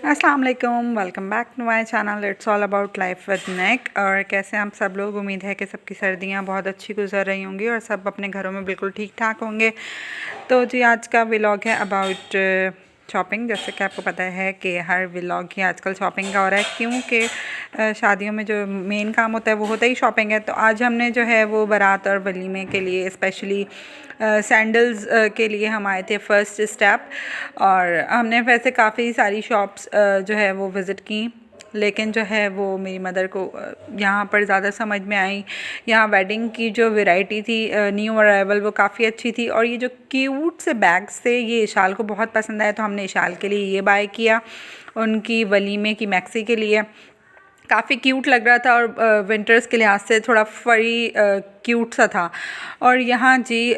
अस्सलाम वालेकुम, welcome back to my channel. It's all about life with Nick. और कैसे हम सब लोग, उम्मीद है कि सबकी सर्दियां बहुत अच्छी गुजर रही होंगी और सब अपने घरों में बिल्कुल ठीक ठाक होंगे। तो जी आज का व्लॉग है अबाउट शॉपिंग। जैसे कि आपको पता है कि हर व्लॉग ही आजकल शॉपिंग का हो रहा है, क्योंकि शादियों में जो मेन काम होता है वो होता ही शॉपिंग है। तो आज हमने जो है वो बारात और वलीमे के लिए स्पेशली सैंडल्स के लिए हम आए थे फर्स्ट स्टेप। और हमने वैसे काफ़ी सारी शॉप्स जो है वो विज़िट की, लेकिन जो है वो मेरी मदर को यहाँ पर ज़्यादा समझ में आई। यहाँ वेडिंग की जो वैरायटी थी न्यू अराइवल, वो काफ़ी अच्छी थी। और ये जो क्यूट से बैग्स थे ये इशाल को बहुत पसंद आए, तो हमने इशाल के लिए ये बाय किया, उनकी वलीमे की मैक्सी के लिए। काफ़ी क्यूट लग रहा था और विंटर्स के लिहाज से थोड़ा फरी क्यूट सा था। और यहाँ जी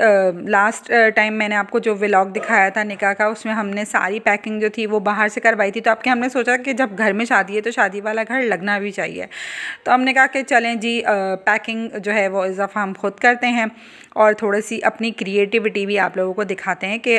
लास्ट टाइम मैंने आपको जो व्लॉग दिखाया था निकाह का, उसमें हमने सारी पैकिंग जो थी वो बाहर से करवाई थी। तो आपके हमने सोचा कि जब घर में शादी है तो शादी वाला घर लगना भी चाहिए। तो हमने कहा कि चलें जी पैकिंग जो है वो इस दफ़ा हम खुद करते हैं और थोड़ी सी अपनी क्रिएटिविटी भी आप लोगों को दिखाते हैं कि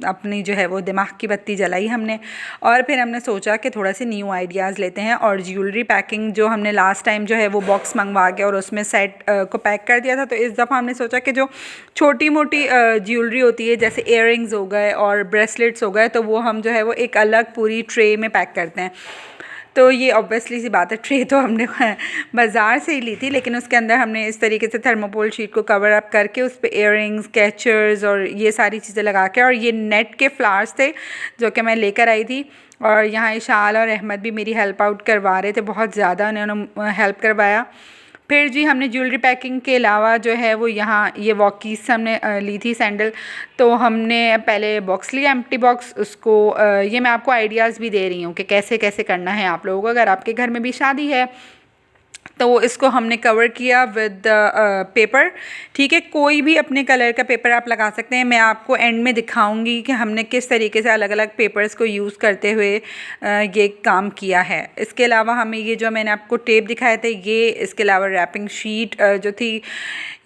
अपनी जो है वो दिमाग की बत्ती जलाई हमने। और फिर हमने सोचा कि थोड़ा सी न्यू आइडियाज़ लेते हैं। और ज्वेलरी पैकिंग जो हमने लास्ट टाइम जो है वो बॉक्स मंगवा के और उसमें सेट को पैक कर दिया था, तो इस दफ़ा हमने सोचा कि जो छोटी मोटी ज्वेलरी होती है जैसे इयररिंग्स हो गए और ब्रेसलेट्स हो गए, तो वो हम जो है वो एक अलग पूरी ट्रे में पैक करते हैं। तो ये ऑब्वियसली सी बात है, ट्रे तो हमने बाज़ार से ही ली थी, लेकिन उसके अंदर हमने इस तरीके से थर्मोकोल शीट को कवर अप करके उस पर इयररिंग्स, कैचर्स और ये सारी चीज़ें लगा के, और ये नेट के फ्लावर्स थे जो कि मैं लेकर आई थी। और यहाँ इशाल और अहमद भी मेरी हेल्प आउट करवा रहे थे, बहुत ज़्यादा उन्होंने हेल्प करवाया। फिर जी हमने ज्वेलरी पैकिंग के अलावा जो है वो यहाँ ये वॉकीस हमने ली थी सैंडल। तो हमने पहले बॉक्स लिया, एम्प्टी बॉक्स, उसको ये मैं आपको आइडियाज़ भी दे रही हूँ कि कैसे कैसे करना है आप लोगों को अगर आपके घर में भी शादी है। तो इसको हमने कवर किया विद पेपर। ठीक है, कोई भी अपने कलर का पेपर आप लगा सकते हैं। मैं आपको एंड में दिखाऊंगी कि हमने किस तरीके से अलग अलग पेपर्स को यूज़ करते हुए ये काम किया है। इसके अलावा हमें ये जो मैंने आपको टेप दिखाए थे ये, इसके अलावा रैपिंग शीट जो थी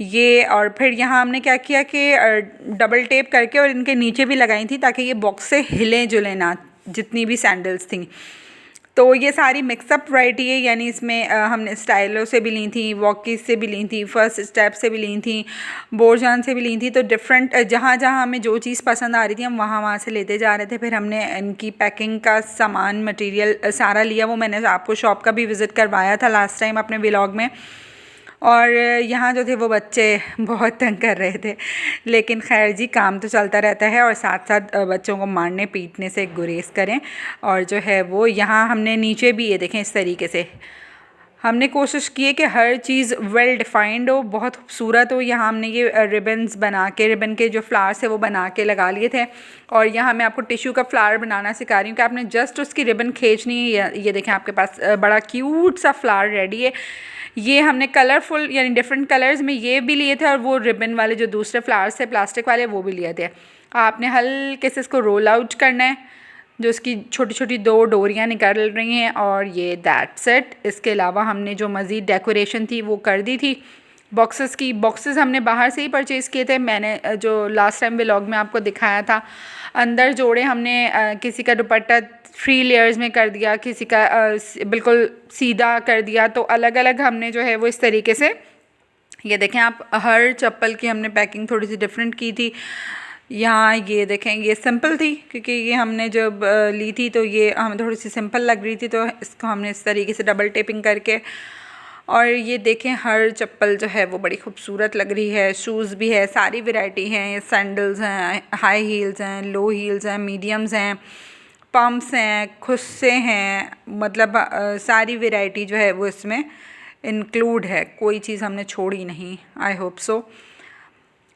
ये, और फिर यहाँ हमने क्या किया कि डबल टेप करके और इनके नीचे भी लगाई थी ताकि ये बॉक्स से हिले जुले ना, जितनी भी सैंडल्स थी। तो ये सारी मिक्सअप वैरायटी है, यानी इसमें हमने स्टाइलो से भी ली थी, वॉकीज से भी ली थी, फर्स्ट स्टेप से भी ली थी, बोरजान से भी ली थी। तो डिफरेंट जहाँ जहाँ हमें जो चीज़ पसंद आ रही थी हम वहाँ वहाँ से लेते जा रहे थे। फिर हमने इनकी पैकिंग का सामान मटेरियल सारा लिया, वो मैंने आपको शॉप का भी विज़िट करवाया था लास्ट टाइम अपने व्लॉग में। और यहाँ जो थे वो बच्चे बहुत तंग कर रहे थे, लेकिन खैर जी काम तो चलता रहता है और साथ साथ बच्चों को मारने पीटने से गुरेज करें। और जो है वो यहाँ हमने नीचे भी ये देखें, इस तरीके से हमने कोशिश की है कि हर चीज़ वेल डिफाइंड हो, बहुत खूबसूरत हो। यहाँ हमने ये रिबन्स बना के, रिबन के जो फ्लावर्स है वो बना के लगा लिए थे। और यहाँ मैं आपको टिश्यू का फ्लावर बनाना सिखा रही हूँ कि आपने जस्ट उसकी रिबन खींचनी है। ये देखें आपके पास बड़ा क्यूट सा फ्लावर रेडी है। ये हमने कलरफुल यानी डिफरेंट कलर्स में ये भी लिए थे, और वो रिबन वाले जो दूसरे फ्लावर्स थे प्लास्टिक वाले वो भी लिए थे। आपने हल्के से इसको रोल आउट करना है, जो इसकी छोटी छोटी दो डोरियां निकल रही हैं, और ये दैट्स इट। इसके अलावा हमने जो मज़ीद डेकोरेशन थी वो कर दी थी बॉक्सेस की। बॉक्सेस हमने बाहर से ही परचेज़ किए थे, मैंने जो लास्ट टाइम व्लॉग में आपको दिखाया था। अंदर जोड़े हमने किसी का दुपट्टा 3 लेयर्स में कर दिया, किसी का बिल्कुल सीधा कर दिया। तो अलग अलग हमने जो है वो इस तरीके से, ये देखें आप, हर चप्पल की हमने पैकिंग थोड़ी सी डिफरेंट की थी। यहाँ ये देखें, ये सिंपल थी क्योंकि ये हमने जब ली थी तो ये हमें थोड़ी सी सिंपल लग रही थी, तो इसको हमने इस तरीके से डबल टेपिंग करके। और ये देखें हर चप्पल जो है वो बड़ी खूबसूरत लग रही है। शूज़ भी है, सारी वैरायटी हैं, ये सैंडल्स हैं, हाई हील्स हैं, लो हील्स हैं, मीडियम्स हैं, पम्प्स हैं, खुस्से हैं, मतलब सारी वैरायटी जो है वो इसमें इंक्लूड है, कोई चीज़ हमने छोड़ी नहीं, आई होप सो।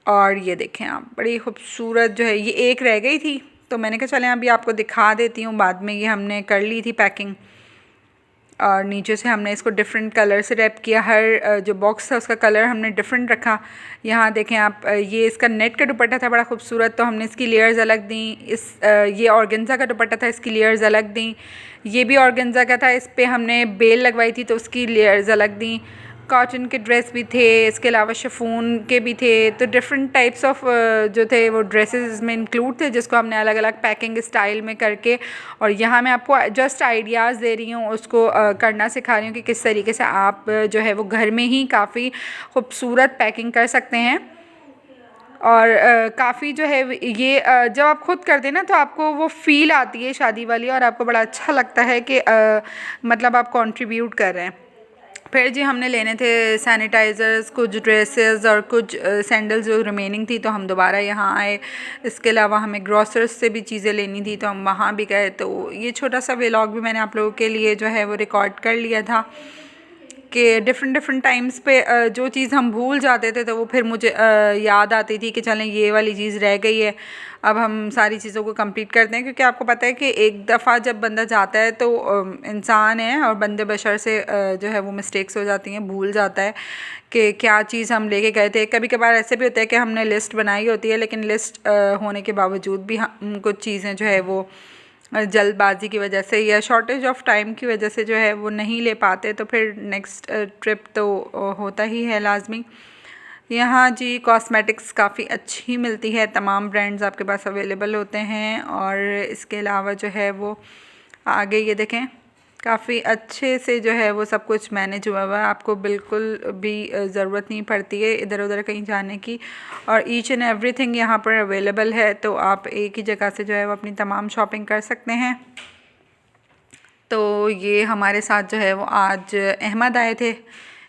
और ये देखें आप, बड़ी खूबसूरत जो है, ये एक रह गई थी तो मैंने कहा चलें अभी आपको दिखा देती हूँ। बाद में ये हमने कर ली थी पैकिंग, और नीचे से हमने इसको डिफरेंट कलर से रैप किया। हर जो बॉक्स था उसका कलर हमने डिफरेंट रखा। यहाँ देखें आप, ये इसका नेट का दुपट्टा था बड़ा खूबसूरत, तो हमने इसकी लेयर्स अलग दी। ये ऑर्गेन्जा का दुपट्टा था, इसकी लेयर्स अलग दी। ये भी ऑर्गेन्जा का था, इस पर हमने बेल लगवाई थी तो उसकी लेयर्स अलग दी। कॉटन के ड्रेस भी थे, इसके अलावा शिफॉन के भी थे। तो डिफरेंट टाइप्स ऑफ जो थे वो ड्रेसेस इसमें इंक्लूड थे, जिसको हमने अलग अलग पैकिंग स्टाइल में करके, और यहाँ मैं आपको जस्ट आइडियाज़ दे रही हूँ, उसको करना सिखा रही हूँ कि किस तरीके से आप जो है वो घर में ही काफ़ी खूबसूरत पैकिंग कर सकते हैं। और काफ़ी जो है ये जब आप खुद करते हैं ना तो आपको वो फ़ील आती है शादी वाली, और आपको बड़ा अच्छा लगता है कि मतलब आप कंट्रीब्यूट कर रहे हैं। फिर जी हमने लेने थे सैनिटाइज़र्स, कुछ ड्रेसेस और कुछ सैंडल्स जो रिमेनिंग थी, तो हम दोबारा यहाँ आए। इसके अलावा हमें ग्रॉसर्स से भी चीज़ें लेनी थी, तो हम वहाँ भी गए। तो ये छोटा सा व्लॉग भी मैंने आप लोगों के लिए जो है वो रिकॉर्ड कर लिया था कि डिफरेंट टाइम्स पे जो चीज़ हम भूल जाते थे तो वो फिर मुझे याद आती थी कि चलें ये वाली चीज़ रह गई है, अब हम सारी चीज़ों को कंप्लीट करते हैं। क्योंकि आपको पता है कि एक दफ़ा जब बंदा जाता है तो इंसान है और बंदे बशर से जो है वो मिस्टेक्स हो जाती हैं, भूल जाता है कि क्या चीज़ हम लेके गए थे। कभी कभार ऐसे भी होता है कि हमने लिस्ट बनाई होती है, लेकिन लिस्ट होने के बावजूद भी हम कुछ चीज़ें जो है वो जल्दबाजी की वजह से या शॉर्टेज ऑफ टाइम की वजह से जो है वो नहीं ले पाते, तो फिर नेक्स्ट ट्रिप तो होता ही है लाजमी। यहाँ जी कॉस्मेटिक्स काफ़ी अच्छी मिलती है, तमाम ब्रांड्स आपके पास अवेलेबल होते हैं। और इसके अलावा जो है वो आगे ये देखें काफ़ी अच्छे से जो है वो सब कुछ मैनेज हुआ हुआ है, आपको बिल्कुल भी ज़रूरत नहीं पड़ती है इधर उधर कहीं जाने की, और ईच एंड एवरीथिंग यहाँ पर अवेलेबल है। तो आप एक ही जगह से जो है वो अपनी तमाम शॉपिंग कर सकते हैं। तो ये हमारे साथ जो है वो आज अहमद आए थे,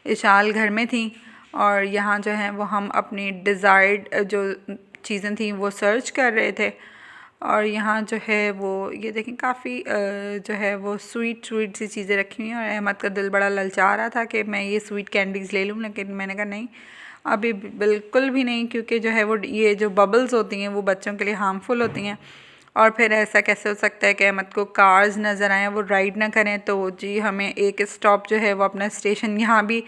इशाल घर में थी, और यहाँ जो है वो हम अपनी डिज़ायर्ड जो चीज़ें थी वो सर्च कर रहे थे। और यहाँ जो है वो ये देखें काफ़ी जो है वो स्वीट सी चीज़ें रखी हुई हैं, और अहमद का दिल बड़ा ललचा रहा था कि मैं ये स्वीट कैंडीज़ ले लूँ, लेकिन मैंने कहा नहीं, अभी बिल्कुल भी नहीं, क्योंकि जो है वो ये जो बबल्स होती हैं वो बच्चों के लिए हार्मफुल होती हैं। और फिर ऐसा कैसे हो सकता है कि अहमद को कार्स नज़र आएँ, वो राइड ना करें। तो जी हमें एक स्टॉप जो है वो अपना स्टेशन यहाँ भी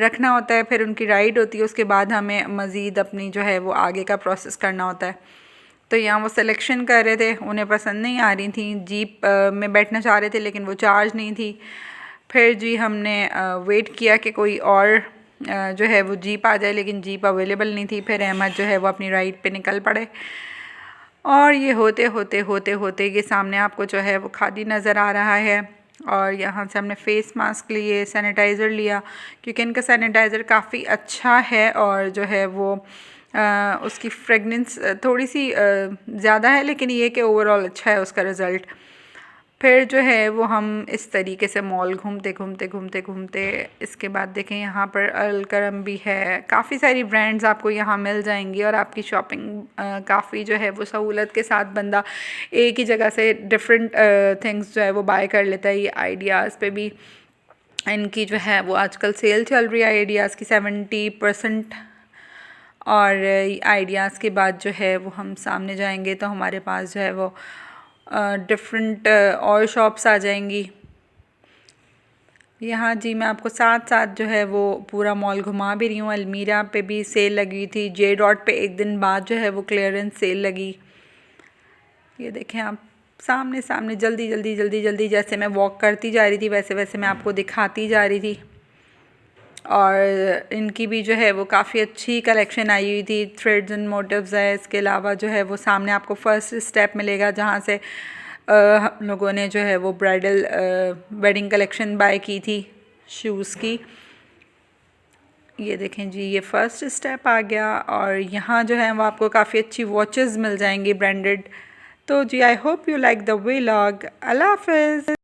रखना होता है, फिर उनकी राइड होती है, उसके बाद हमें मज़ीद अपनी जो है वो आगे का प्रोसेस करना होता है। तो यहाँ वो सिलेक्शन कर रहे थे, उन्हें पसंद नहीं आ रही थी, जीप में बैठना चाह रहे थे लेकिन वो चार्ज नहीं थी। फिर जी हमने वेट किया कि कोई और जो है वो जीप आ जाए, लेकिन जीप अवेलेबल नहीं थी। फिर अहमद जो है वो अपनी राइड पे निकल पड़े, और ये होते होते ये सामने आपको जो है वो खादी नज़र आ रहा है। और यहाँ से हमने फ़ेस मास्क लिए, सैनिटाइज़र लिया, क्योंकि इनका सैनिटाइज़र काफ़ी अच्छा है, और जो है वो उसकी फ्रेगनेंस थोड़ी सी ज़्यादा है, लेकिन ये कि ओवरऑल अच्छा है उसका रिज़ल्ट। फिर जो है वो हम इस तरीके से मॉल घूमते इसके बाद देखें यहाँ पर अलकरम भी है, काफ़ी सारी ब्रांड्स आपको यहाँ मिल जाएंगी, और आपकी शॉपिंग काफ़ी जो है वो सहूलत के साथ बंदा एक ही जगह से डिफरेंट थिंग्स जो है वो बाय कर लेता है। ये आइडियाज़ पे भी इनकी जो है वो आजकल सेल चल रही है आइडियाज़ की 70%। और आइडियाज़ के बाद जो है वो हम सामने जाएंगे तो हमारे पास जो है वो डिफरेंट और शॉप्स आ जाएंगी। यहाँ जी मैं आपको साथ साथ जो है वो पूरा मॉल घुमा भी रही हूँ। अलमीरा पे भी सेल लगी थी, जे डॉट पे एक दिन बाद जो है वो क्लियरेंस सेल लगी। ये देखें आप सामने जल्दी जैसे मैं वॉक करती जा रही थी वैसे वैसे मैं आपको दिखाती जा रही थी। और इनकी भी जो है वो काफ़ी अच्छी कलेक्शन आई हुई थी, थ्रेड्स एंड मोटिव्स है। इसके अलावा जो है वो सामने आपको फर्स्ट स्टेप मिलेगा जहाँ से हम लोगों ने जो है वो ब्राइडल वेडिंग कलेक्शन बाय की थी शूज़ की। ये देखें जी ये फर्स्ट स्टेप आ गया, और यहाँ जो है वो आपको काफ़ी अच्छी वॉचेस मिल जाएंगी ब्रांडेड। तो जी I hope you like the vlog. अल्लाह हाफ़िज़।